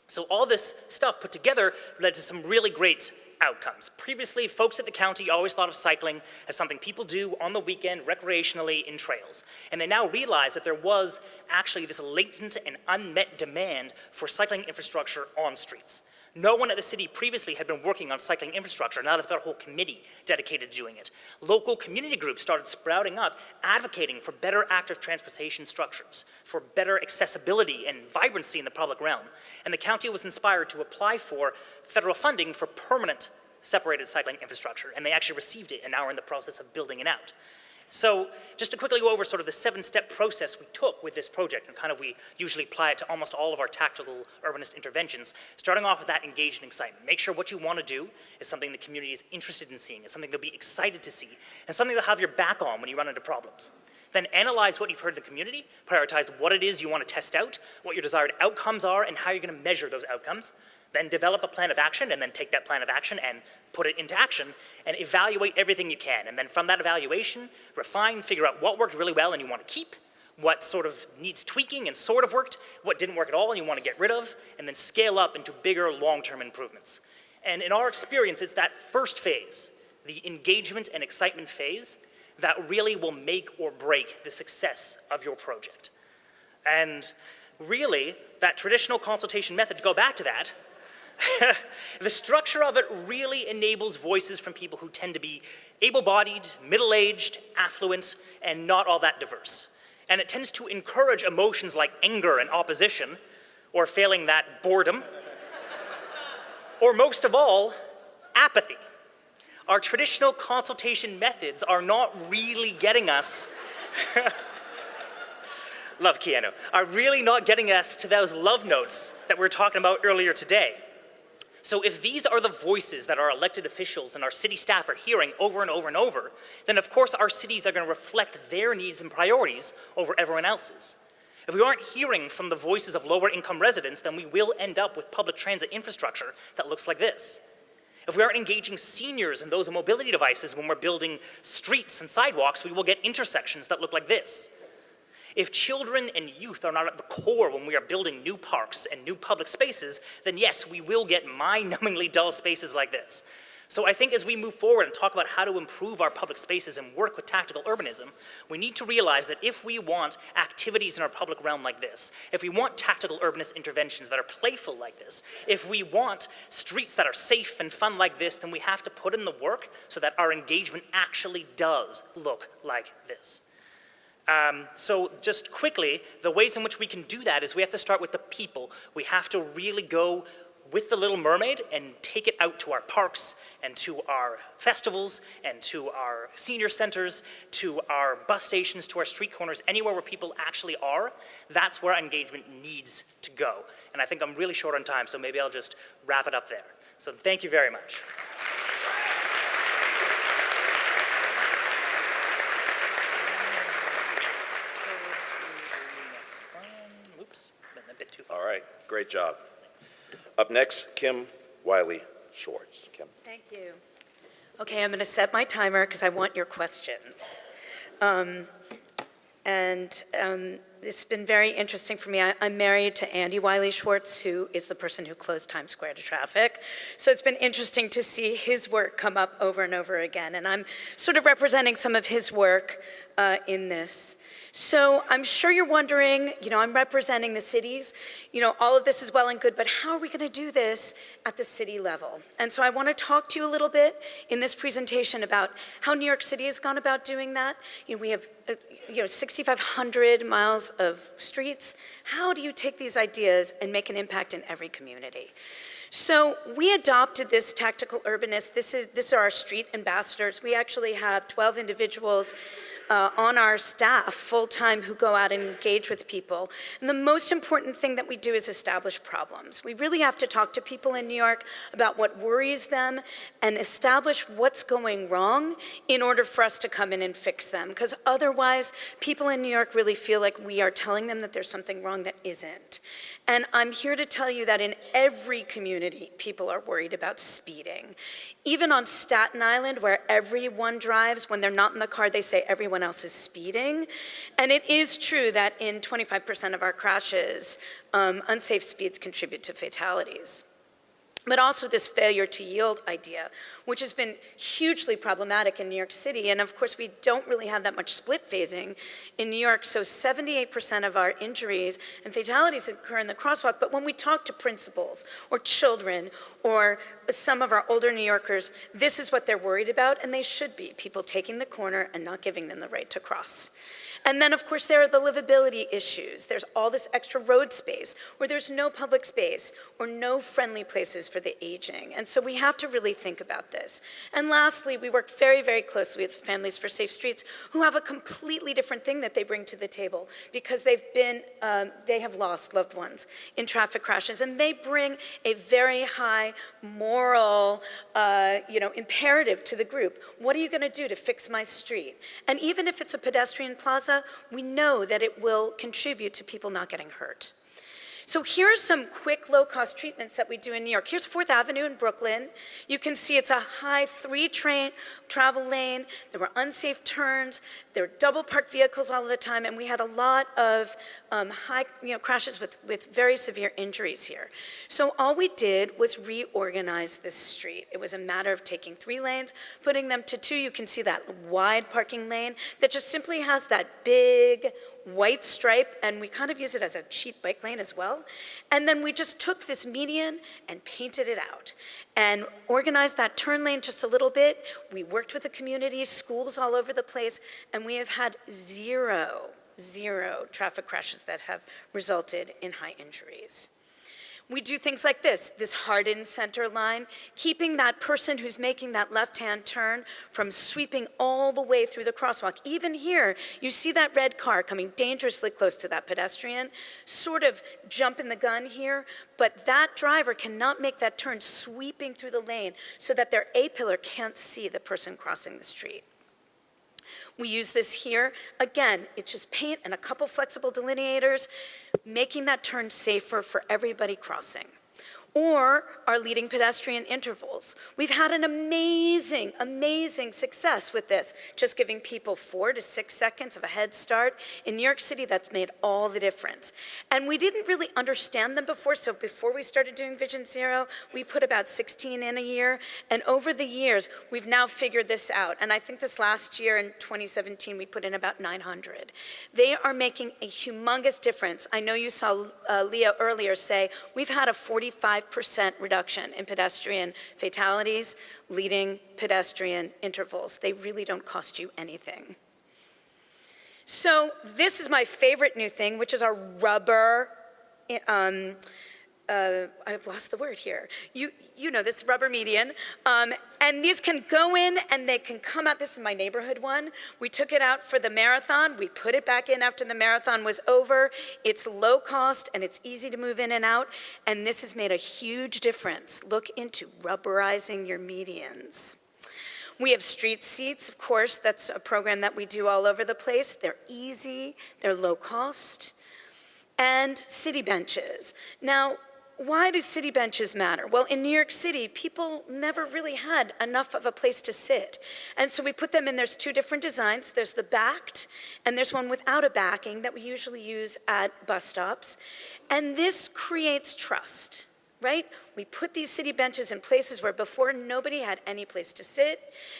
So all this stuff put together led to some really great outcomes. Previously, folks at the county always thought of cycling as something people do on the weekend recreationally in trails. And they now realize that there was actually this latent and unmet demand for cycling infrastructure on streets. No one at the city previously had been working on cycling infrastructure. Now they've got a whole committee dedicated to doing it. Local community groups started sprouting up, advocating for better active transportation structures, for better accessibility and vibrancy in the public realm. And the county was inspired to apply for federal funding for permanent separated cycling infrastructure. And they actually received it and now are in the process of building it out. So just to quickly go over sort of the 7-step process we took with this project, and kind of we usually apply it to almost all of our tactical urbanist interventions, starting off with that engaged and excitement. Make sure what you want to do is something the community is interested in seeing, is something they'll be excited to see, and something they'll have your back on when you run into problems. Then analyze what you've heard in the community, prioritize what it is you want to test out, what your desired outcomes are, and how you're going to measure those outcomes. Then develop a plan of action, and then take that plan of action and put it into action, and evaluate everything you can. And then from that evaluation, refine, figure out what worked really well and you want to keep, what sort of needs tweaking and sort of worked, what didn't work at all and you want to get rid of, and then scale up into bigger long-term improvements. And in our experience, it's that first phase, the engagement and excitement phase, that really will make or break the success of your project. And really, that traditional consultation method, to go back to that, the structure of it really enables voices from people who tend to be able-bodied, middle-aged, affluent, and not all that diverse. And it tends to encourage emotions like anger and opposition, or failing that, boredom, or most of all, apathy. Our traditional consultation methods are not really getting us love Keanu, are really not getting us to those love notes that we were talking about earlier today. So if these are the voices that our elected officials and our city staff are hearing over and over and over, then of course our cities are going to reflect their needs and priorities over everyone else's. If we aren't hearing from the voices of lower income residents, then we will end up with public transit infrastructure that looks like this. If we aren't engaging seniors and those with mobility devices when we're building streets and sidewalks, we will get intersections that look like this. If children and youth are not at the core when we are building new parks and new public spaces, then yes, we will get mind-numbingly dull spaces like this. So I think as we move forward and talk about how to improve our public spaces and work with tactical urbanism, we need to realize that if we want activities in our public realm like this, if we want tactical urbanist interventions that are playful like this, if we want streets that are safe and fun like this, then we have to put in the work so that our engagement actually does look like this. So just quickly, the ways in which we can do that is we have to start with the people. We have to really go with the Little Mermaid and take it out to our parks and to our festivals and to our senior centers, to our bus stations, to our street corners, anywhere where people actually are. That's where engagement needs to go. And I think I'm really short on time, so maybe I'll just wrap it up there. So thank you very much. All right, great job. Up next, Kim Wiley-Schwartz. Kim. Thank you. Okay, I'm going to set my timer because I want your questions. It's been very interesting for me. I'm married to Andy Wiley-Schwartz, who is the person who closed Times Square to traffic. So it's been interesting to see his work come up over and over again. And I'm sort of representing some of his work in this. So I'm sure you're wondering, I'm representing the cities. All of this is well and good, but how are we going to do this at the city level? And so I want to talk to you a little bit in this presentation about how New York City has gone about doing that. We have 6,500 miles of streets. How do you take these ideas and make an impact in every community? So we adopted this tactical urbanist. These are our street ambassadors. We actually have 12 individuals on our staff full-time who go out and engage with people. And the most important thing that we do is establish problems. We really have to talk to people in New York about what worries them and establish what's going wrong in order for us to come in and fix them. Because otherwise, people in New York really feel like we are telling them that there's something wrong that isn't. And I'm here to tell you that in every community, people are worried about speeding. Even on Staten Island, where everyone drives, when they're not in the car, they say everyone else is speeding. And it is true that in 25% of our crashes, unsafe speeds contribute to fatalities. But also this failure to yield idea, which has been hugely problematic in New York City. And of course, we don't really have that much split phasing in New York. So 78% of our injuries and fatalities occur in the crosswalk. But when we talk to principals or children or some of our older New Yorkers, this is what they're worried about, and they should be, people taking the corner and not giving them the right to cross. And then, of course, there are the livability issues. There's all this extra road space where there's no public space or no friendly places for the aging. And so we have to really think about this. And lastly, we work very, very closely with Families for Safe Streets, who have a completely different thing that they bring to the table because they have lost loved ones in traffic crashes. And they bring a very high moral, imperative to the group. What are you going to do to fix my street? And even if it's a pedestrian plaza, we know that it will contribute to people not getting hurt. So here are some quick low-cost treatments that we do in New York. Here's 4th Avenue in Brooklyn. You can see it's a high 3-train travel lane. There were unsafe turns. There were double parked vehicles all the time, and we had a lot of crashes with very severe injuries here. So all we did was reorganize this street. It was a matter of taking 3 lanes, putting them to 2. You can see that wide parking lane that just simply has that big white stripe, and we kind of use it as a cheap bike lane as well. And then we just took this median and painted it out and organized that turn lane just a little bit. We worked with the community, schools all over the place, and we have had zero traffic crashes that have resulted in high injuries. We do things like this hardened center line, keeping that person who's making that left-hand turn from sweeping all the way through the crosswalk. Even here, you see that red car coming dangerously close to that pedestrian, sort of jumping the gun here, but that driver cannot make that turn sweeping through the lane so that their A-pillar can't see the person crossing the street. We use this here. Again, it's just paint and a couple flexible delineators, making that turn safer for everybody crossing. Or our leading pedestrian intervals. We've had an amazing, amazing success with this, just giving people 4 to 6 seconds of a head start. In New York City, that's made all the difference. And we didn't really understand them before, so before we started doing Vision Zero, we put about 16 in a year, and over the years, we've now figured this out. And I think this last year, in 2017, we put in about 900. They are making a humongous difference. I know you saw Leah earlier say, we've had a 45% reduction in pedestrian fatalities, leading pedestrian intervals. They really don't cost you anything. So this is my favorite new thing, which is our rubber, I've lost the word here. You know this, rubber median. And these can go in and they can come out. This is my neighborhood one. We took it out for the marathon. We put it back in after the marathon was over. It's low cost and it's easy to move in and out. And this has made a huge difference. Look into rubberizing your medians. We have street seats, of course. That's a program that we do all over the place. They're easy, they're low cost. And city benches. Now, why do city benches matter? Well, in New York City, people never really had enough of a place to sit. And so we put them in, there's 2 different designs. There's the backed, and there's one without a backing that we usually use at bus stops. And this creates trust, right? We put these city benches in places where before nobody had any place to sit.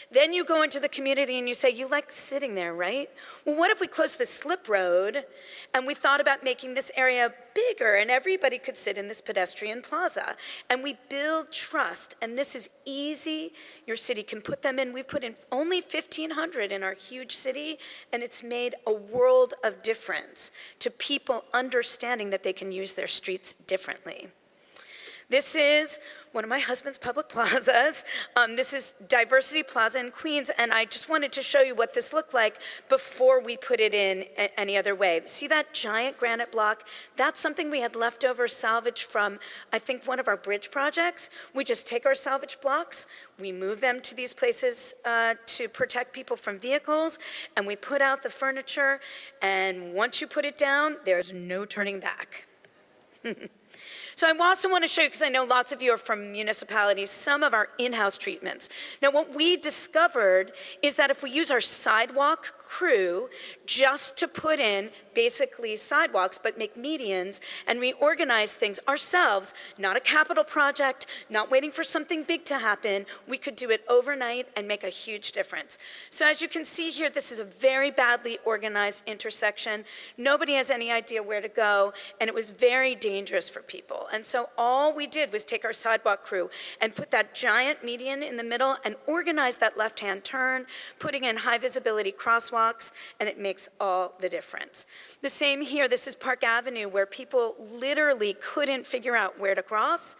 Then you go into the community and you say, you like sitting there, right? Well, what if we closed the slip road and we thought about making this area bigger and everybody could sit in this pedestrian plaza? And we build trust, and this is easy. Your city can put them in. We put in only 1,500 in our huge city, and it's made a world of difference to people understanding that they can use their streets differently. This is one of my husband's public plazas. This is Diversity Plaza in Queens, and I just wanted to show you what this looked like before we put it in any other way. See that giant granite block? That's something we had leftover salvage from, I think, one of our bridge projects. We just take our salvage blocks, we move them to these places to protect people from vehicles, and we put out the furniture, and once you put it down, there's no turning back. So I also want to show you, because I know lots of you are from municipalities, some of our in-house treatments. Now, what we discovered is that if we use our sidewalk crew just to put in basically sidewalks, but make medians and reorganize things ourselves, not a capital project, not waiting for something big to happen, we could do it overnight and make a huge difference. So as you can see here, this is a very badly organized intersection. Nobody has any idea where to go, and it was very dangerous for people. And so all we did was take our sidewalk crew and put that giant median in the middle and organize that left-hand turn, putting in high visibility crosswalks, and it makes all the difference. The same here, this is Park Avenue, where people literally couldn't figure out where to cross.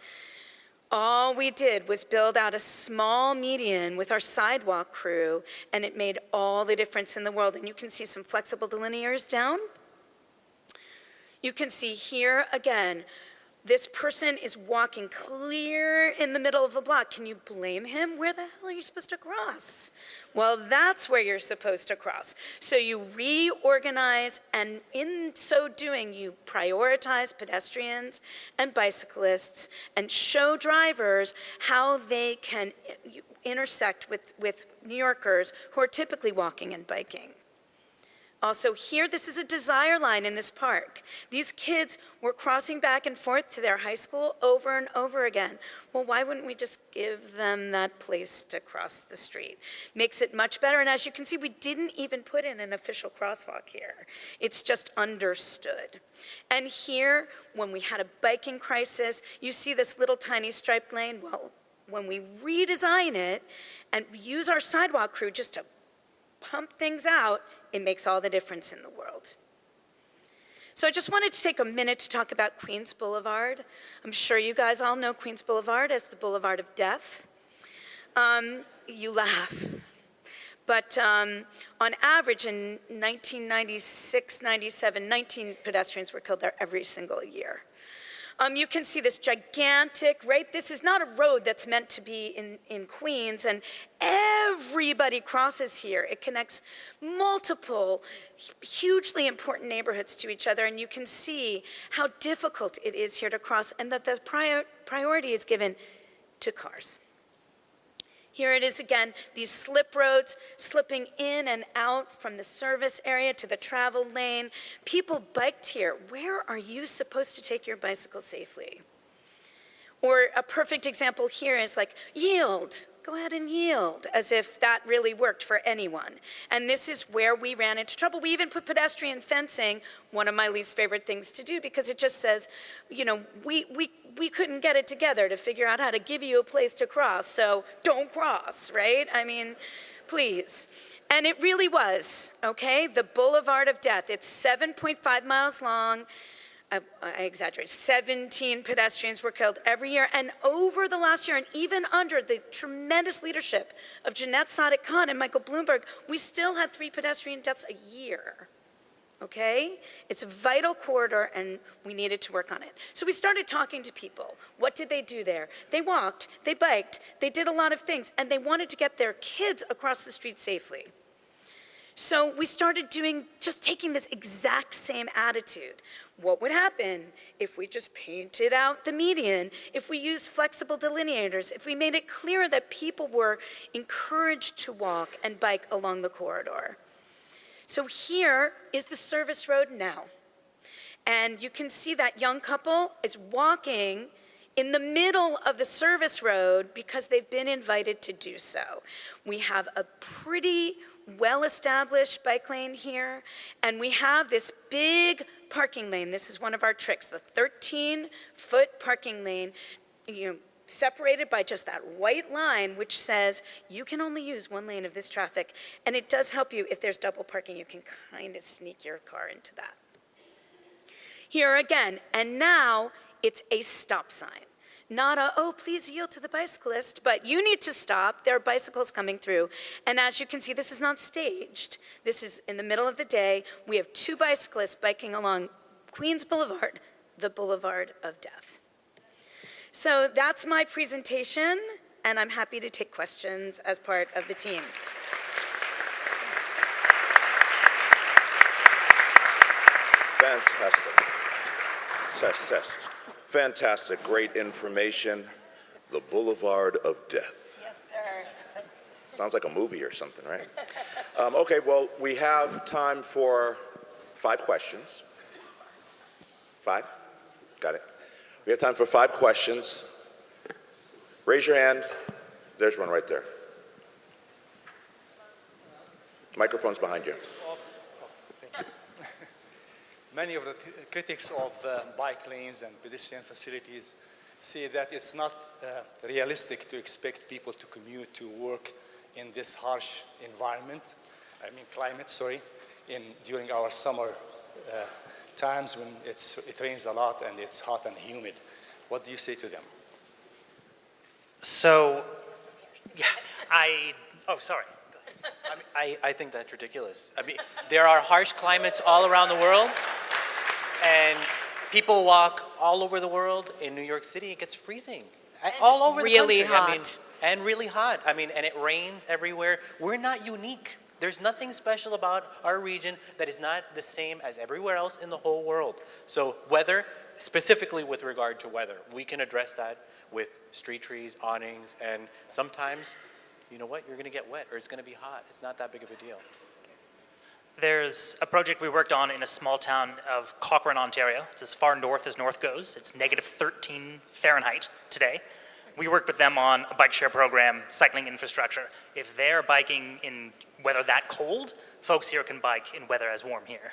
All we did was build out a small median with our sidewalk crew, and it made all the difference in the world. And you can see some flexible delineators down. You can see here again, this person is walking clear in the middle of the block. Can you blame him? Where the hell are you supposed to cross? Well, that's where you're supposed to cross. So you reorganize, and in so doing, you prioritize pedestrians and bicyclists and show drivers how they can intersect with New Yorkers who are typically walking and biking. Also here, this is a desire line in this park. These kids were crossing back and forth to their high school over and over again. Well, why wouldn't we just give them that place to cross the street? Makes it much better, and as you can see, we didn't even put in an official crosswalk here. It's just understood. And here, when we had a biking crisis, you see this little tiny striped lane. Well, when we redesign it and use our sidewalk crew just to pump things out, it makes all the difference in the world. So I just wanted to take a minute to talk about Queens Boulevard. I'm sure you guys all know Queens Boulevard as the Boulevard of Death. You laugh. But on average, in 1996, 97, 19 pedestrians were killed there every single year. You can see this gigantic, right? This is not a road that's meant to be in Queens, and everybody crosses here. It connects multiple hugely important neighborhoods to each other, and you can see how difficult it is here to cross, and that the priority is given to cars. Here it is again, these slip roads, slipping in and out from the service area to the travel lane. People biked here. Where are you supposed to take your bicycle safely? Or a perfect example here is like, yield. Go ahead and yield, as if that really worked for anyone. And this is where we ran into trouble. We even put pedestrian fencing, one of my least favorite things to do, because it just says, you know, we couldn't get it together to figure out how to give you a place to cross, so don't cross, right? I mean, please. And it really was, okay? The Boulevard of Death. It's 7.5 miles long. I exaggerate, 17 pedestrians were killed every year. And over the last year, and even under the tremendous leadership of Jeanette Sadiq-Khan and Michael Bloomberg, we still had 3 pedestrian deaths a year, okay? It's a vital corridor, and we needed to work on it. So we started talking to people. What did they do there? They walked, they biked, they did a lot of things, and they wanted to get their kids across the street safely. So we started just taking this exact same attitude. What would happen if we just painted out the median, if we used flexible delineators, if we made it clear that people were encouraged to walk and bike along the corridor? So here is the service road now. And you can see that young couple is walking in the middle of the service road because they've been invited to do so. We have a pretty well-established bike lane here, and we have this big parking lane. This is one of our tricks, the 13-foot parking lane, separated by just that white line which says you can only use one lane of this traffic, and it does help you if there's double parking. You can kind of sneak your car into that. Here again, and now it's a stop sign. Not a, oh, please yield to the bicyclist, but you need to stop. There are bicycles coming through. And as you can see, this is not staged. This is in the middle of the day. We have 2 bicyclists biking along Queens Boulevard, the Boulevard of Death. So that's my presentation, and I'm happy to take questions as part of the team. Fantastic. Test. Fantastic, great information. The Boulevard of Death. Yes, sir. Sounds like a movie or something, right? Okay, well, we have time for 5 questions. 5? Got it. We have time for 5 questions. Raise your hand. There's one right there. Microphone's behind you. Thank you. Many of the critics of bike lanes and pedestrian facilities say that it's not realistic to expect people to commute to work in this harsh environment, climate, during our summer times when it rains a lot and it's hot and humid. What do you say to them? So, yeah, sorry. I think that's ridiculous. There are harsh climates all around the world, and people walk all over the world. In New York City, it gets freezing. All over the country. Really hot. And really hot. And it rains everywhere. We're not unique. There's nothing special about our region that is not the same as everywhere else in the whole world. So weather, specifically with regard to weather, we can address that with street trees, awnings, and sometimes, you know what, you're going to get wet or it's going to be hot. It's not that big of a deal. There's a project we worked on in a small town of Cochrane, Ontario. It's as far north as North goes. It's negative 13 Fahrenheit today. We worked with them on a bike share program, cycling infrastructure. If they're biking in weather that cold, folks here can bike in weather as warm here.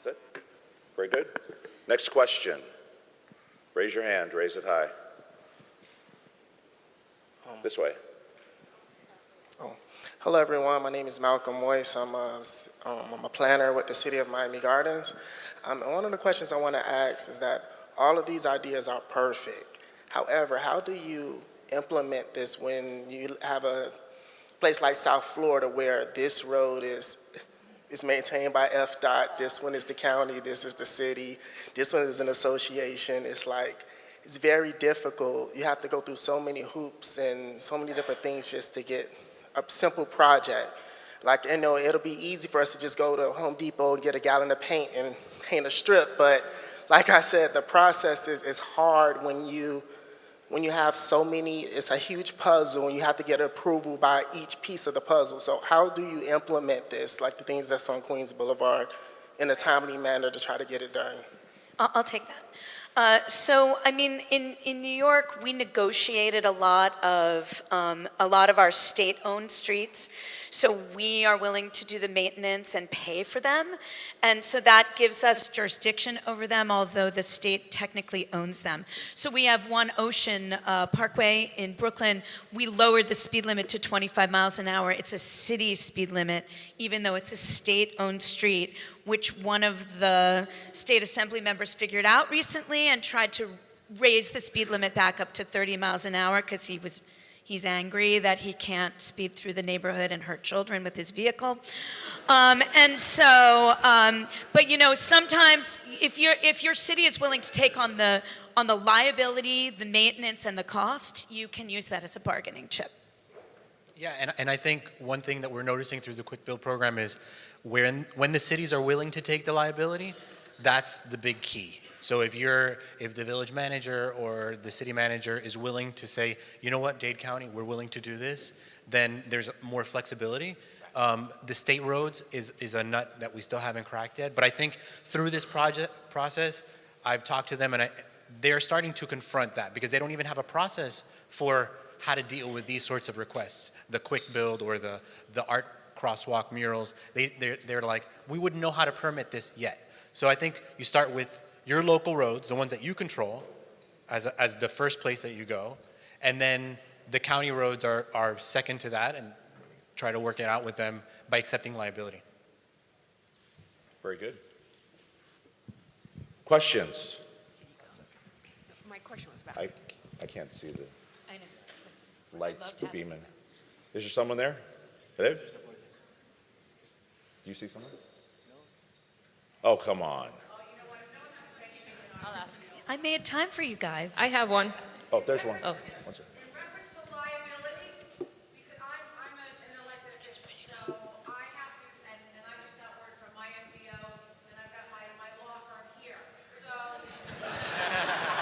That's it. Very good. Next question. Raise your hand. Raise it high. This way. Hello, everyone. My name is Malcolm Moyes. I'm a planner with the City of Miami Gardens. And one of the questions I want to ask is that all of these ideas are perfect. However, how do you implement this when you have a place like South Florida where this road is maintained by FDOT, this one is the county, this is the city, this one is an association? It's very difficult. You have to go through so many hoops and so many different things just to get a simple project. It'll be easy for us to just go to Home Depot and get a gallon of paint and paint a strip, but like I said, the process is hard when you have so many. It's a huge puzzle and you have to get approval by each piece of the puzzle. So how do you implement this, like the things that's on Queens Boulevard, in a timely manner to try to get it done? I'll take that. In New York, we negotiated a lot of our state-owned streets. So we are willing to do the maintenance and pay for them. And so that gives us jurisdiction over them, although the state technically owns them. So we have One Ocean Parkway in Brooklyn. We lowered the speed limit to 25 miles an hour. It's a city speed limit, even though it's a state-owned street, which one of the state assembly members figured out recently and tried to raise the speed limit back up to 30 miles an hour because he's angry that he can't speed through the neighborhood and hurt children with his vehicle. Sometimes if your city is willing to take on the liability, the maintenance, and the cost, you can use that as a bargaining chip. Yeah, and I think one thing that we're noticing through the Quick Build program is when the cities are willing to take the liability, that's the big key. So if the village manager or the city manager is willing to say, you know what, Dade County, we're willing to do this, then there's more flexibility. The state roads is a nut that we still haven't cracked yet. But I think through this process, I've talked to them and they're starting to confront that because they don't even have a process for how to deal with these sorts of requests. The Quick Build or the art crosswalk murals, they're like, we wouldn't know how to permit this yet. So I think you start with your local roads, the ones that you control, as the first place that you go, and then the county roads are second to that, and try to work it out with them by accepting liability. Very good. Questions? My question was about. I can't see the I know. lights beaming. Is there someone there? Hello? Do you see someone? Oh, come on. I'll ask. I made time for you guys. I have one. Oh, there's one. Oh. One second. In reference to liability, because I'm an elected official, so I have to, and I just got word from my MPO, and I've got my law firm here. So,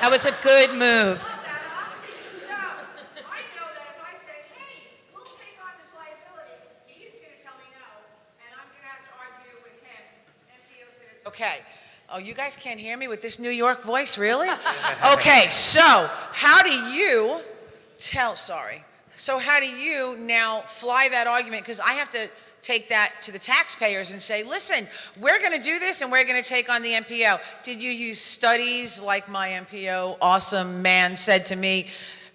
That was a good move. so I know that if I say, hey, we'll take on this liability, he's gonna tell me no, and I'm gonna have to argue with him, MPO citizens. Okay. Oh, you guys can't hear me with this New York voice, really? Okay, so how do you now fly that argument? Because I have to take that to the taxpayers and say, listen, we're going to do this and we're going to take on the MPO. Did you use studies like my MPO awesome man said to me?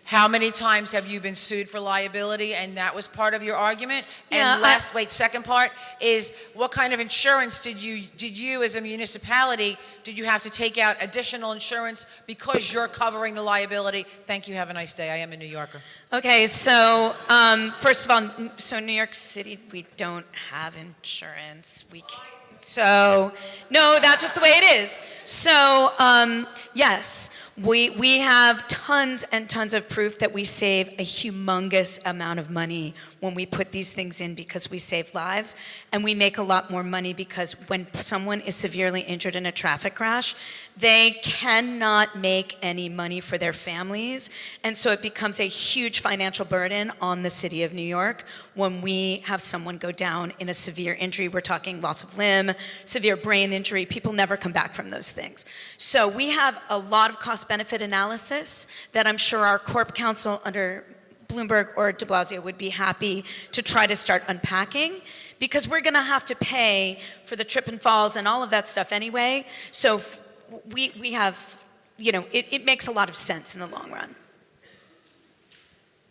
How many times have you been sued for liability? And that was part of your argument. Yeah, And second part is what kind of insurance did you as a municipality, did you have to take out additional insurance because you're covering the liability? Thank you. Have a nice day. I am a New Yorker. Okay, so first of all, New York City, we don't have insurance. We can't. So, no, that's just the way it is. So, yes, we have tons and tons of proof that we save a humongous amount of money when we put these things in because we save lives, and we make a lot more money because when someone is severely injured in a traffic crash, they cannot make any money for their families, and so it becomes a huge financial burden on the city of New York when we have someone go down in a severe injury. We're talking loss of limb, severe brain injury. People never come back from those things. So we have a lot of cost-benefit analysis that I'm sure our Corp Council under Bloomberg or de Blasio would be happy to try to start unpacking, because we're going to have to pay for the trip and falls and all of that stuff anyway. So we have, it makes a lot of sense in the long run.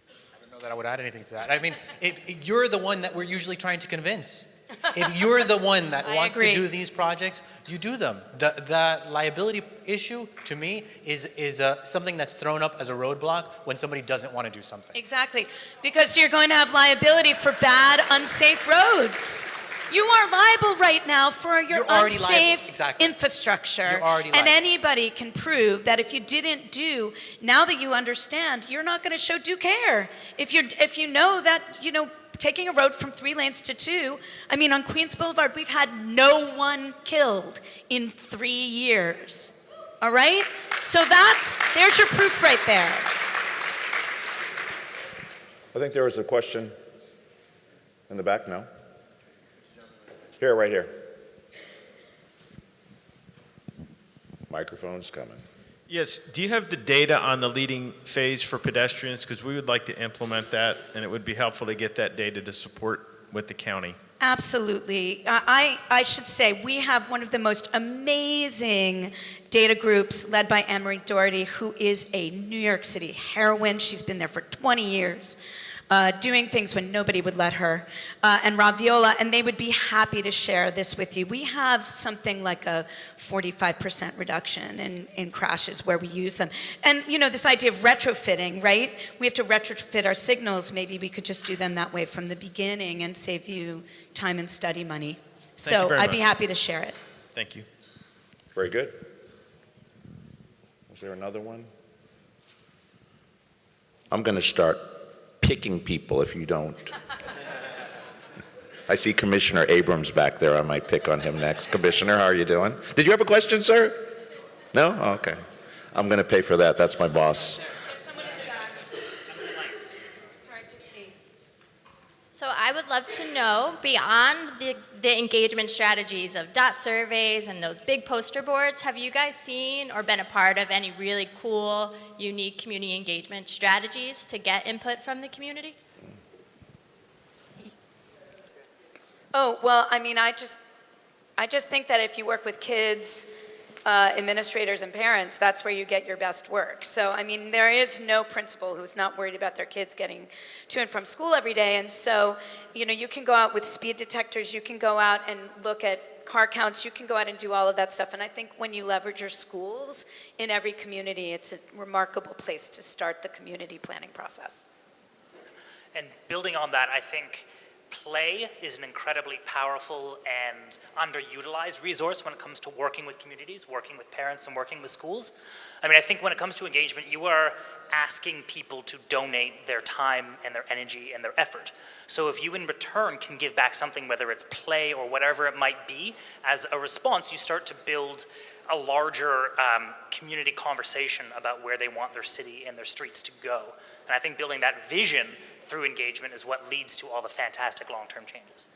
I don't know know that I would add anything to that. I mean, if you're the one that we're usually trying to convince. If you're the one that I wants agree. to do these projects, you do them. The liability issue, to me, is something that's thrown up as a roadblock when somebody doesn't want to do something. Exactly, because you're going to have liability for bad, unsafe roads. You are liable right now for your You're already unsafe liable. Exactly. infrastructure. You're already and liable. anybody can prove that if you didn't do, now that you understand, you're not going to show due care. If you know that, taking a road from 3 lanes to 2, I mean, on Queens Boulevard, we've had no one killed in 3 years. All right? So there's your proof right there. I think there was a question in the back, no? Here, right here. Microphone's coming. Yes, do you have the data on the leading phase for pedestrians? Because we would like to implement that, and it would be helpful to get that data to support with the county. Absolutely. I should say we have one of the most amazing data groups led by Anne-Marie Doherty, who is a New York City heroine. She's been there for 20 years. Doing things when nobody would let her, and Rob Viola, and they would be happy to share this with you. We have something like a 45% reduction in crashes where we use them. And this idea of retrofitting, right? We have to retrofit our signals. Maybe we could just do them that way from the beginning and save you time and study money. Thank you So very I'd be much. happy to share it. Thank you. Very good. Was there another one? I'm going to start picking people if you don't. I see Commissioner Abrams back there. I might pick on him next. Commissioner, how are you doing? Did you have a question, sir? No? Okay. I'm going to pay for that. That's my boss. So I would love to know, beyond the engagement strategies of dot surveys and those big poster boards, have you guys seen or been a part of any really cool, unique community engagement strategies to get input from the community? Oh, well, I mean, I just think that if you work with kids, administrators and parents, that's where you get your best work. So, I mean, there is no principal who's not worried about their kids getting to and from school every day. And so, you can go out with speed detectors, you can go out and look at car counts, you can go out and do all of that stuff. And I think when you leverage your schools in every community, it's a remarkable place to start the community planning process. And building on that, I think play is an incredibly powerful and underutilized resource when it comes to working with communities, working with parents, and working with schools. I mean, I think when it comes to engagement, you are asking people to donate their time and their energy and their effort. So if you in return can give back something, whether it's play or whatever it might be, as a response, you start to build a larger community conversation about where they want their city and their streets to go. And I think building that vision through engagement is what leads to all the fantastic long-term changes.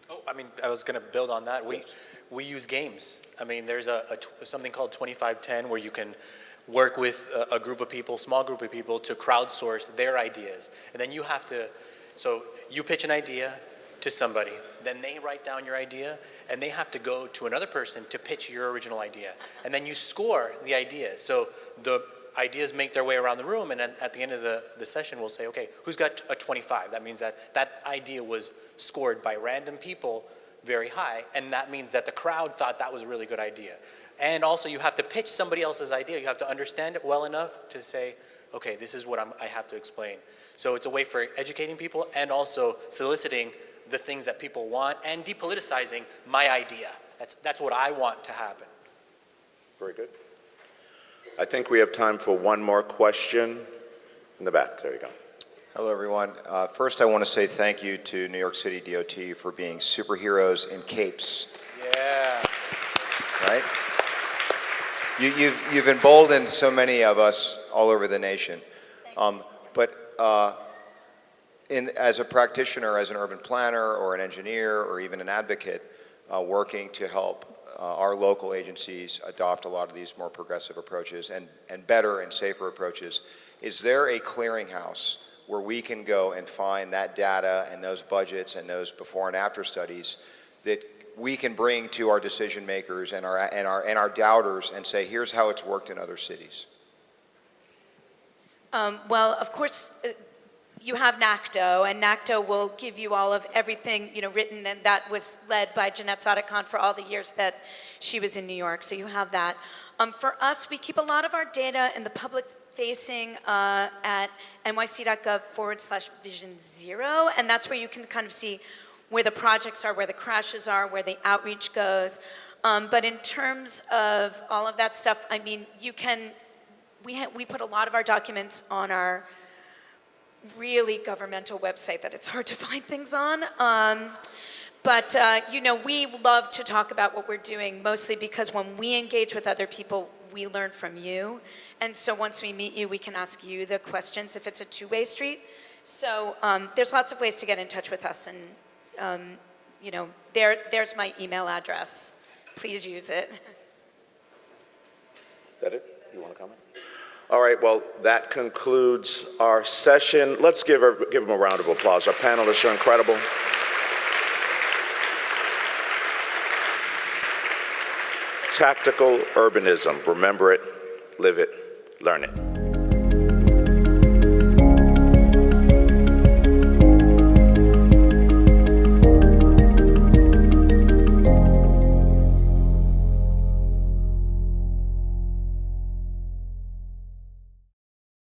Oh, I mean, I was going to build on that. We use games. I mean, there's something called 2510 where you can work with a group of people, small group of people, to crowdsource their ideas. And then you have to, so you pitch an idea to somebody, then they write down your idea, and they have to go to another person to pitch your original idea. And then you score the idea. So the ideas make their way around the room, and at the end of the session, we'll say, okay, who's got a 25? That means that idea was scored by random people very high, and that means that the crowd thought that was a really good idea. And also, you have to pitch somebody else's idea. You have to understand it well enough to say, okay, this is what I have to explain. So it's a way for educating people and also soliciting the things that people want and depoliticizing my idea. That's what I want to happen. Very good. I think we have time for one more question in the back. There you go. Hello, everyone. First, I want to say thank you to New York City DOT for being superheroes in capes. Yeah. Right? You've emboldened so many of us all over the nation. As a practitioner, as an urban planner or an engineer or even an advocate, working to help our local agencies adopt a lot of these more progressive approaches and better and safer approaches, is there a clearinghouse where we can go and find that data and those budgets and those before and after studies that we can bring to our decision makers and our doubters and say, here's how it's worked in other cities? Well, of course, you have NACTO, and NACTO will give you all of everything, written, and that was led by Jeanette Sadekhan for all the years that she was in New York, so you have that. For us, we keep a lot of our data in the public-facing at nyc.gov/Vision 0, and that's where you can kind of see where the projects are, where the crashes are, where the outreach goes. But in terms of all of that stuff, I mean, we put a lot of our documents on our really governmental website that it's hard to find things on. But we love to talk about what we're doing, mostly because when we engage with other people, we learn from you. And so once we meet you, we can ask you the questions if it's a two-way street. So there's lots of ways to get in touch with us. And, there's my email address. Please use it. That it? You want to comment? All right, well, that concludes our session. Let's give them a round of applause. Our panelists are incredible. Tactical urbanism. Remember it, live it, learn it.